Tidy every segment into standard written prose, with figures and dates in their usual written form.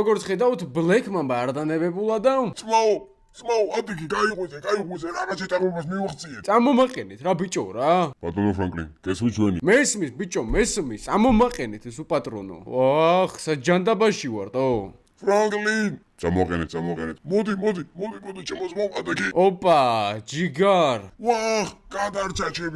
როგორც ხედავთ, Black Mamba არ დანებებულა და Small, adigi, გაიღვიძე, რაღაცა ტექნოლოგიას მივახციეთ. წამომაყენეთ რა ბიჭო რა. ბატონო ფრანკლინ, გესმის ჩვენი. მესმის ბიჭო, მესმის, წამომაყენეთ ეს უპატრონო. ვახ, საჯანდაბაში ვარდო. ფრანკლინ, წამოყენეთ. მოდი, ჩემოს მომ, adigi. ოპა, ჯიგარ. ვახ,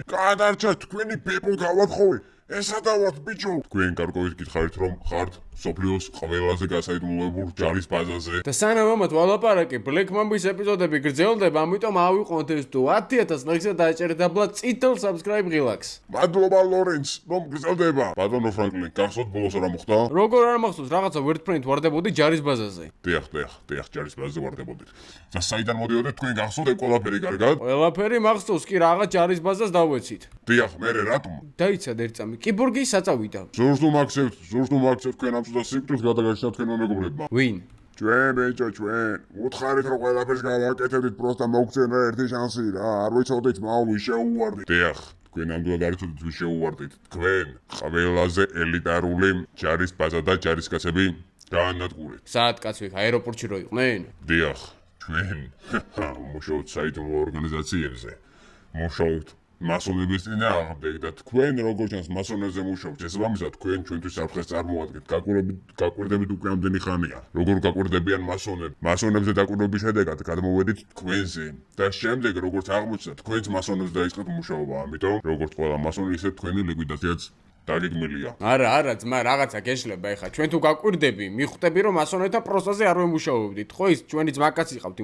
გადარჩა, თქვენი პეპო გავათხოვე. ესადა ვართ ბიჭო. თქვენ კარგობით გითხარით რომ ხართ სოფლიოს ყველაზე გასაიდუმლოებულ ჯარის ბაზაზე. და სანამ ამათ ვალაპარაკე, Black Mamba-ის ეპიზოდები გრძელდება, ამიტომ ავიყვანთ ეს თუ 10000 ლაიქს და დაეჭერეთ აბლა წითელ subscribe ღილაკს. მადლობა ლორენს, რომ გრძელდება. ბატონო ფრანკლინ, გახსოვთ ბოლოს რა მოხდა? როგორ არ მახსოვს, რაღაცა wordprint ვარდებოდი ჯარის ბაზაზე. დიახ, ჯარის ბაზაზე ვარდებოდით. და საიდან მოდიოდეთ თქვენ გახსოვთ ეს ყველაფერი კარგად? ყველაფერი მახსოვს, კი რაღაც ჯარის ბაზას დავეცით. დიახ, მე რატომ? დაიცად ერთ წამი, კიბორგი საწავიდა. ზურს თუ მაქცევთ თქვენ ამ წუთას სიკვდილს გადაგაჩნდა თქვენმა მეგობრებმა. ვინ? ჩვენ ბიჭო, უთხარით რომ ყველაფერს გავაკეთებდით, პროსტა მოგცენ რა ერთი შანსი რა, არ ვიცოდით მაუი შეუვარდით. დიახ, თქვენ ამდენად არ იცოდით ვის შეუვარდით. თქვენ ყველაზე ელიტარული ჯარის ბაზა და ჯარისკაცები გაანადგურეთ. საათ კაცვი აეროპორტში რო იყვნენ? დიახ, ჩვენ მუშაობთ საიდუმლო ორგანიზაციებზე. მუშაობთ მასონების წინააღმდეგ და თქვენ როგორც ჩანს მასონებზე მუშაობთ, შესაბამისად თქვენ ჩვენთვის საფრთხეს წარმოადგენთ. გაკვირდებით უკვე ამდენი ხანია. როგორ გაკვირდებიან მასონები? მასონებზე დაკვირდების შედეგად გადმოვედით თქვენზე და შემდეგ როგორც აღმოჩნდა, თქვენც მასონებს დაიწყეთ მუშაობა. ამიტომ როგორც ყველა მასონი, ისე თქვენი ლიკვიდაციაც დაგეგმილია. არა, ძმა, რაღაცა გეშლება ეხა. ჩვენ თუ გაკვირდები, მიხვდები რომ მასონეთა პროსტაზე არ ვემუშაობდით. ხო ის ჩვენი ძმაკაცი ყავთ.